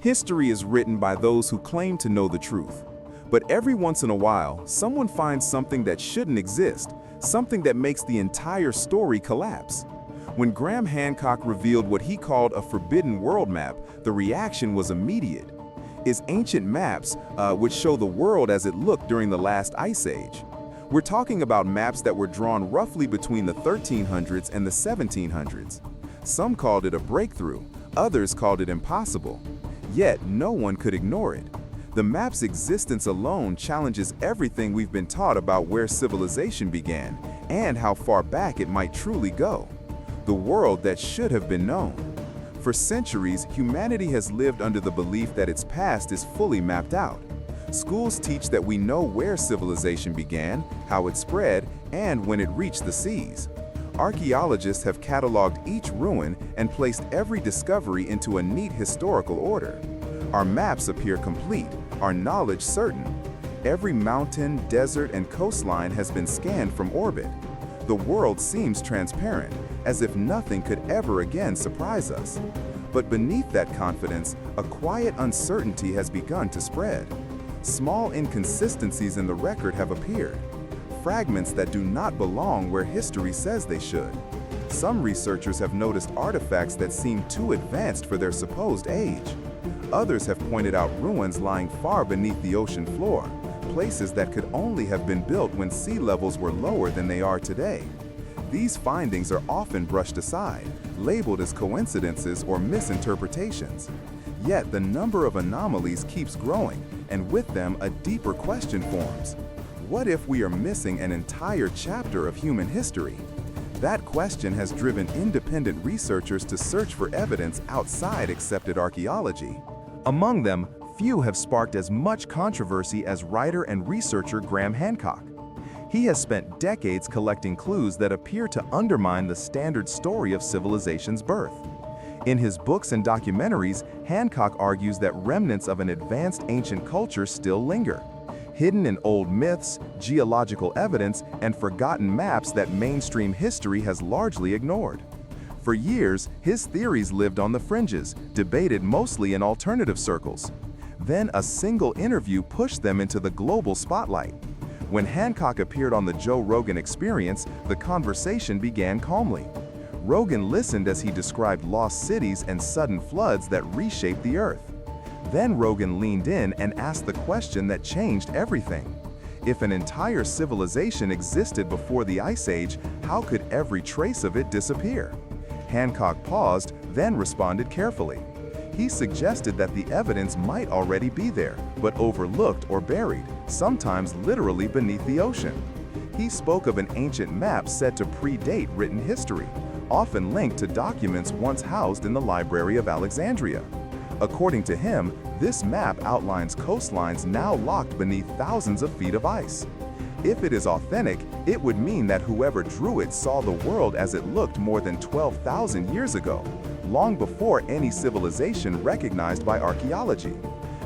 History is written by those who claim to know the truth. But every once in a while, someone finds something that shouldn't exist, something that makes the entire story collapse. When Graham Hancock revealed what he called a forbidden world map, the reaction was immediate. It's ancient maps which show the world as it looked during the last ice age. We're talking about maps that were drawn roughly between the 1300s and the 1700s. Some called it a breakthrough, others called it impossible. Yet no one could ignore it. The map's existence alone challenges everything we've been taught about where civilization began and how far back it might truly go. The world that should have been known. For centuries, humanity has lived under the belief that its past is fully mapped out. Schools teach that we know where civilization began, how it spread, and when it reached the seas. Archaeologists have cataloged each ruin and placed every discovery into a neat historical order. Our maps appear complete, our knowledge certain. Every mountain, desert, and coastline has been scanned from orbit. The world seems transparent, as if nothing could ever again surprise us. But beneath that confidence, a quiet uncertainty has begun to spread. Small inconsistencies in the record have appeared, fragments that do not belong where history says they should. Some researchers have noticed artifacts that seem too advanced for their supposed age. Others have pointed out ruins lying far beneath the ocean floor, places that could only have been built when sea levels were lower than they are today. These findings are often brushed aside, labeled as coincidences or misinterpretations. Yet the number of anomalies keeps growing, and with them a deeper question forms. What if we are missing an entire chapter of human history? That question has driven independent researchers to search for evidence outside accepted archaeology. Among them, few have sparked as much controversy as writer and researcher Graham Hancock. He has spent decades collecting clues that appear to undermine the standard story of civilization's birth. In his books and documentaries, Hancock argues that remnants of an advanced ancient culture still linger, hidden in old myths, geological evidence, and forgotten maps that mainstream history has largely ignored. For years, his theories lived on the fringes, debated mostly in alternative circles. Then a single interview pushed them into the global spotlight. When Hancock appeared on the Joe Rogan Experience, the conversation began calmly. Rogan listened as he described lost cities and sudden floods that reshaped the earth. Then Rogan leaned in and asked the question that changed everything. If an entire civilization existed before the Ice Age, how could every trace of it disappear? Hancock paused, then responded carefully. He suggested that the evidence might already be there, but overlooked or buried, sometimes literally beneath the ocean. He spoke of an ancient map said to predate written history, often linked to documents once housed in the Library of Alexandria. According to him, this map outlines coastlines now locked beneath thousands of feet of ice. If it is authentic, it would mean that whoever drew it saw the world as it looked more than 12,000 years ago, long before any civilization recognized by archaeology.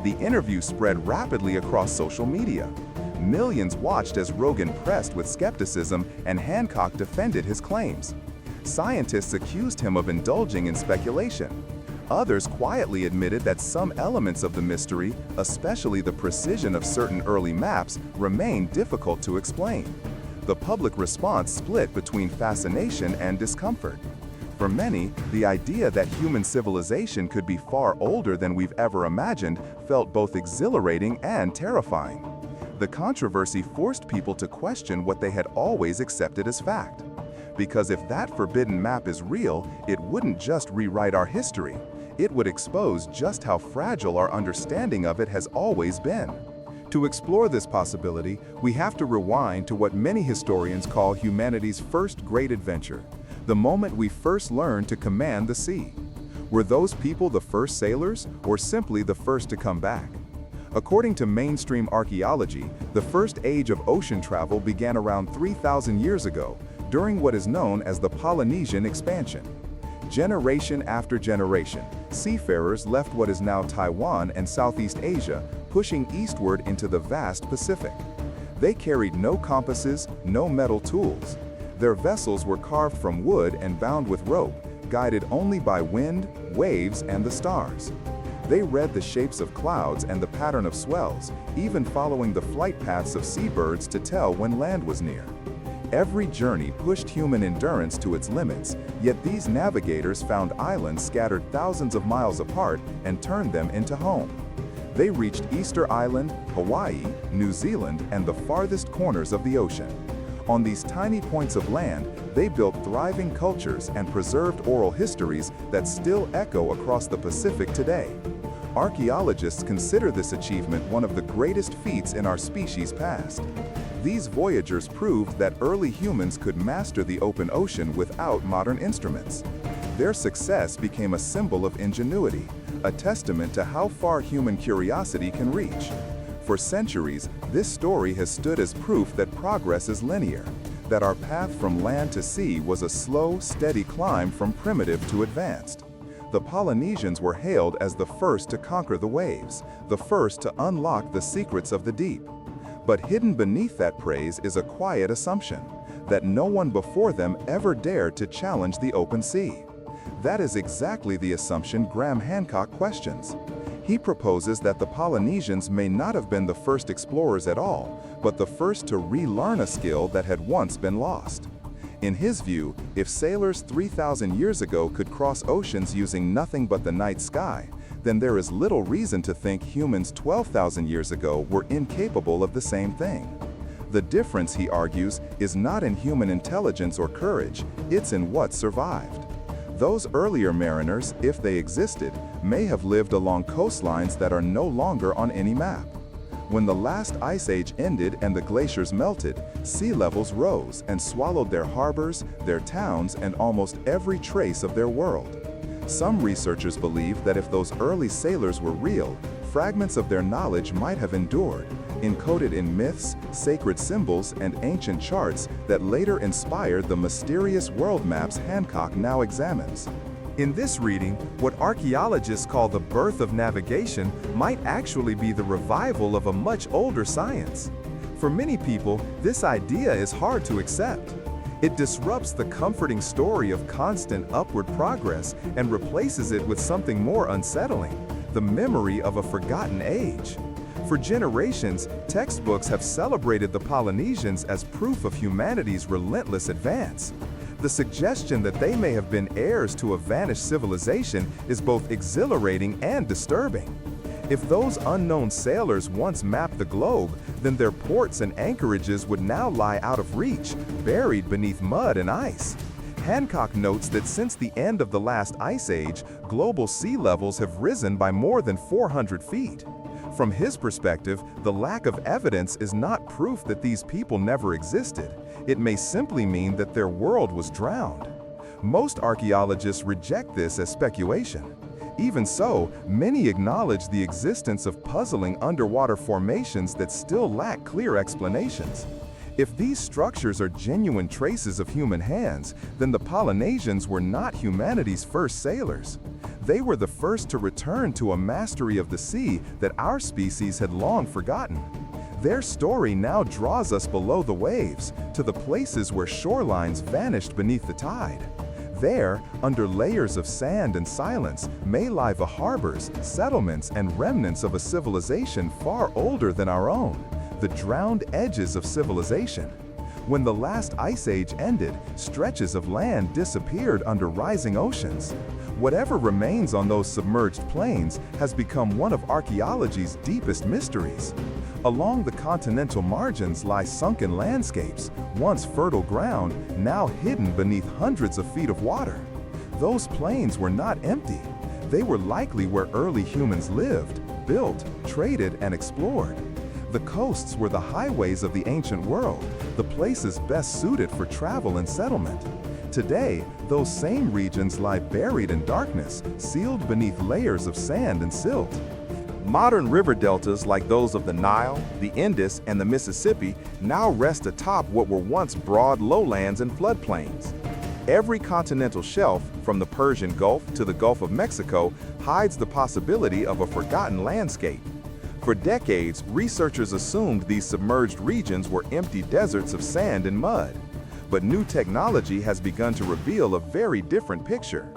The interview spread rapidly across social media. Millions watched as Rogan pressed with skepticism and Hancock defended his claims. Scientists accused him of indulging in speculation. Others quietly admitted that some elements of the mystery, especially the precision of certain early maps, remain difficult to explain. The public response split between fascination and discomfort. For many, the idea that human civilization could be far older than we've ever imagined felt both exhilarating and terrifying. The controversy forced people to question what they had always accepted as fact. Because if that forbidden map is real, it wouldn't just rewrite our history. It would expose just how fragile our understanding of it has always been. To explore this possibility, we have to rewind to what many historians call humanity's first great adventure, the moment we first learned to command the sea. Were those people the first sailors, or simply the first to come back? According to mainstream archaeology, the first age of ocean travel began around 3,000 years ago, during what is known as the Polynesian expansion. Generation after generation, seafarers left what is now Taiwan and Southeast Asia, pushing eastward into the vast Pacific. They carried no compasses, no metal tools. Their vessels were carved from wood and bound with rope, guided only by wind, waves, and the stars. They read the shapes of clouds and the pattern of swells, even following the flight paths of seabirds to tell when land was near. Every journey pushed human endurance to its limits, yet these navigators found islands scattered thousands of miles apart and turned them into home. They reached Easter Island, Hawaii, New Zealand, and the farthest corners of the ocean. On these tiny points of land, they built thriving cultures and preserved oral histories that still echo across the Pacific today. Archaeologists consider this achievement one of the greatest feats in our species' past. These voyagers proved that early humans could master the open ocean without modern instruments. Their success became a symbol of ingenuity, a testament to how far human curiosity can reach. For centuries, this story has stood as proof that progress is linear, that our path from land to sea was a slow, steady climb from primitive to advanced. The Polynesians were hailed as the first to conquer the waves, the first to unlock the secrets of the deep. But hidden beneath that praise is a quiet assumption, that no one before them ever dared to challenge the open sea. That is exactly the assumption Graham Hancock questions. He proposes that the Polynesians may not have been the first explorers at all, but the first to relearn a skill that had once been lost. In his view, if sailors 3,000 years ago could cross oceans using nothing but the night sky, then there is little reason to think humans 12,000 years ago were incapable of the same thing. The difference, he argues, is not in human intelligence or courage, it's in what survived. Those earlier mariners, if they existed, may have lived along coastlines that are no longer on any map. When the last ice age ended and the glaciers melted, sea levels rose and swallowed their harbors, their towns, and almost every trace of their world. Some researchers believe that if those early sailors were real, fragments of their knowledge might have endured, encoded in myths, sacred symbols, and ancient charts that later inspired the mysterious world maps Hancock now examines. In this reading, what archaeologists call the birth of navigation might actually be the revival of a much older science. For many people, this idea is hard to accept. It disrupts the comforting story of constant upward progress and replaces it with something more unsettling, the memory of a forgotten age. For generations, textbooks have celebrated the Polynesians as proof of humanity's relentless advance. The suggestion that they may have been heirs to a vanished civilization is both exhilarating and disturbing. If those unknown sailors once mapped the globe, then their ports and anchorages would now lie out of reach, buried beneath mud and ice. Hancock notes that since the end of the last ice age, global sea levels have risen by more than 400 feet. From his perspective, the lack of evidence is not proof that these people never existed. It may simply mean that their world was drowned. Most archaeologists reject this as speculation. Even so, many acknowledge the existence of puzzling underwater formations that still lack clear explanations. If these structures are genuine traces of human hands, then the Polynesians were not humanity's first sailors. They were the first to return to a mastery of the sea that our species had long forgotten. Their story now draws us below the waves, to the places where shorelines vanished beneath the tide. There, under layers of sand and silence, may lie the harbors, settlements, and remnants of a civilization far older than our own, the drowned edges of civilization. When the last ice age ended, stretches of land disappeared under rising oceans. Whatever remains on those submerged plains has become one of archaeology's deepest mysteries. Along the continental margins lie sunken landscapes, once fertile ground, now hidden beneath hundreds of feet of water. Those plains were not empty. They were likely where early humans lived, built, traded, and explored. The coasts were the highways of the ancient world, the places best suited for travel and settlement. Today, those same regions lie buried in darkness, sealed beneath layers of sand and silt. Modern river deltas like those of the Nile, the Indus, and the Mississippi now rest atop what were once broad lowlands and floodplains. Every continental shelf, from the Persian Gulf to the Gulf of Mexico, hides the possibility of a forgotten landscape. For decades, researchers assumed these submerged regions were empty deserts of sand and mud. But new technology has begun to reveal a very different picture.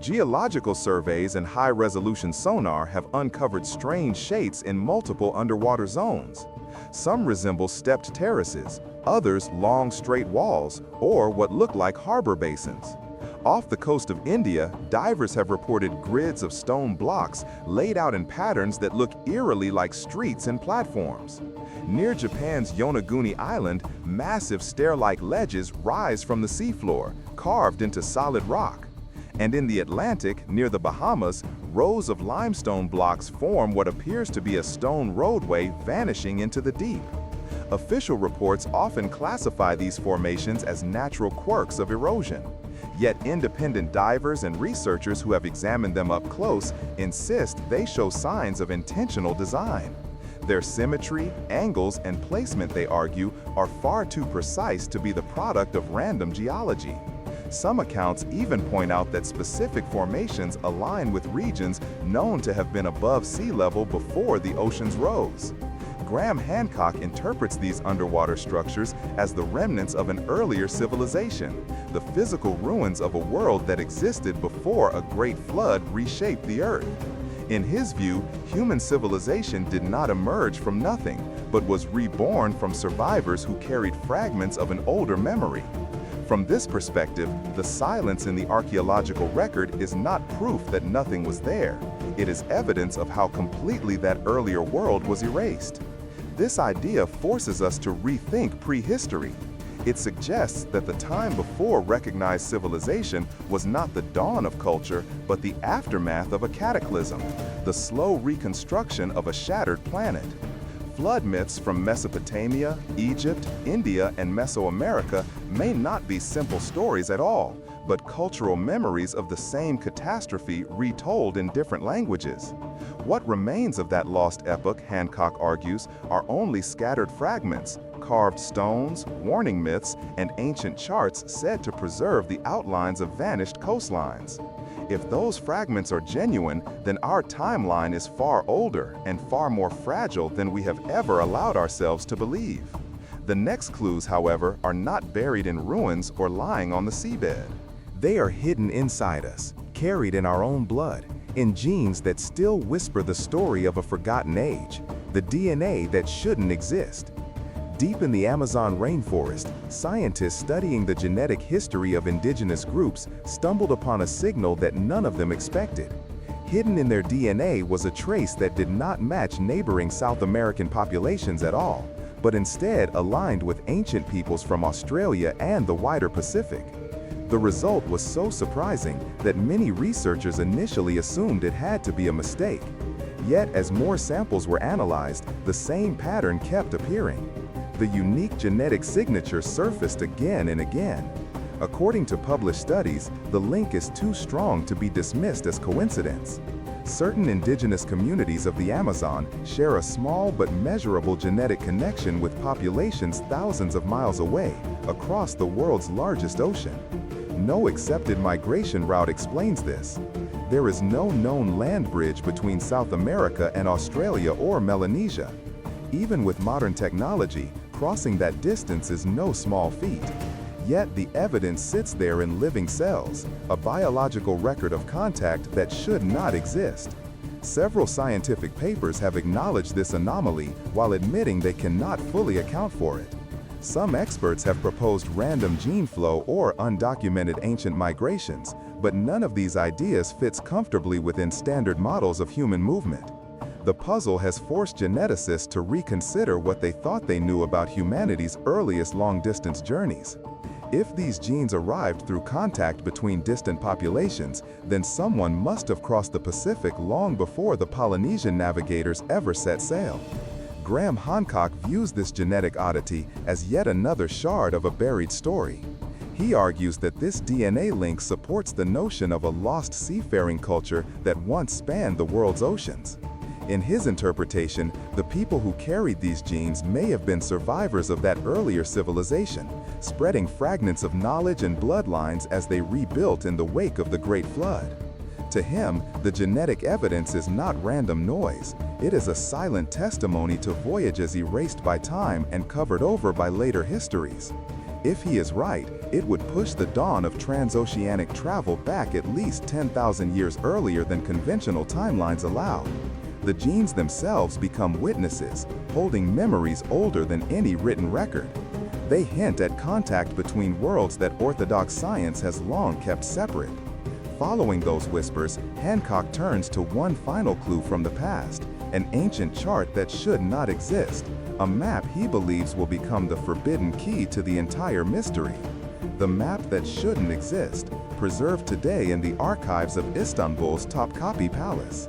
Geological surveys and high-resolution sonar have uncovered strange shapes in multiple underwater zones. Some resemble stepped terraces, others long straight walls, or what look like harbor basins. Off the coast of India, divers have reported grids of stone blocks laid out in patterns that look eerily like streets and platforms. Near Japan's Yonaguni Island, massive stair-like ledges rise from the seafloor, carved into solid rock. And in the Atlantic, near the Bahamas, rows of limestone blocks form what appears to be a stone roadway vanishing into the deep. Official reports often classify these formations as natural quirks of erosion. Yet independent divers and researchers who have examined them up close insist they show signs of intentional design. Their symmetry, angles, and placement, they argue, are far too precise to be the product of random geology. Some accounts even point out that specific formations align with regions known to have been above sea level before the oceans rose. Hancock interprets these underwater structures as the remnants of an earlier civilization, the physical ruins of a world that existed before a great flood reshaped the earth. In his view, human civilization did not emerge from nothing, but was reborn from survivors who carried fragments of an older memory. From this perspective, the silence in the archaeological record is not proof that nothing was there. It is evidence of how completely that earlier world was erased. This idea forces us to rethink prehistory. It suggests that the time before recognized civilization was not the dawn of culture, but the aftermath of a cataclysm, the slow reconstruction of a shattered planet. Flood myths from Mesopotamia, Egypt, India, and Mesoamerica may not be simple stories at all, but cultural memories of the same catastrophe retold in different languages. What remains of that lost epoch, Hancock argues, are only scattered fragments, carved stones, warning myths, and ancient charts said to preserve the outlines of vanished coastlines. If those fragments are genuine, then our timeline is far older and far more fragile than we have ever allowed ourselves to believe. The next clues, however, are not buried in ruins or lying on the seabed. They are hidden inside us, carried in our own blood, in genes that still whisper the story of a forgotten age, the DNA that shouldn't exist. Deep in the Amazon rainforest, scientists studying the genetic history of indigenous groups stumbled upon a signal that none of them expected. Hidden in their DNA was a trace that did not match neighboring South American populations at all, but instead aligned with ancient peoples from Australia and the wider Pacific. The result was so surprising that many researchers initially assumed it had to be a mistake. Yet, as more samples were analyzed, the same pattern kept appearing. The unique genetic signature surfaced again and again. According to published studies, the link is too strong to be dismissed as coincidence. Certain indigenous communities of the Amazon share a small but measurable genetic connection with populations thousands of miles away, across the world's largest ocean. No accepted migration route explains this. There is no known land bridge between South America and Australia or Melanesia. Even with modern technology, crossing that distance is no small feat. Yet the evidence sits there in living cells, a biological record of contact that should not exist. Several scientific papers have acknowledged this anomaly while admitting they cannot fully account for it. Some experts have proposed random gene flow or undocumented ancient migrations, but none of these ideas fits comfortably within standard models of human movement. The puzzle has forced geneticists to reconsider what they thought they knew about humanity's earliest long-distance journeys. If these genes arrived through contact between distant populations, then someone must have crossed the Pacific long before the Polynesian navigators ever set sail. Hancock views this genetic oddity as yet another shard of a buried story. He argues that this DNA link supports the notion of a lost seafaring culture that once spanned the world's oceans. In his interpretation, the people who carried these genes may have been survivors of that earlier civilization, spreading fragments of knowledge and bloodlines as they rebuilt in the wake of the Great Flood. To him, the genetic evidence is not random noise. It is a silent testimony to voyages erased by time and covered over by later histories. If he is right, it would push the dawn of transoceanic travel back at least 10,000 years earlier than conventional timelines allow. The genes themselves become witnesses, holding memories older than any written record. They hint at contact between worlds that orthodox science has long kept separate. Following those whispers, Hancock turns to one final clue from the past, an ancient chart that should not exist, a map he believes will become the forbidden key to the entire mystery. The map that shouldn't exist, preserved today in the archives of Istanbul's Topkapi Palace.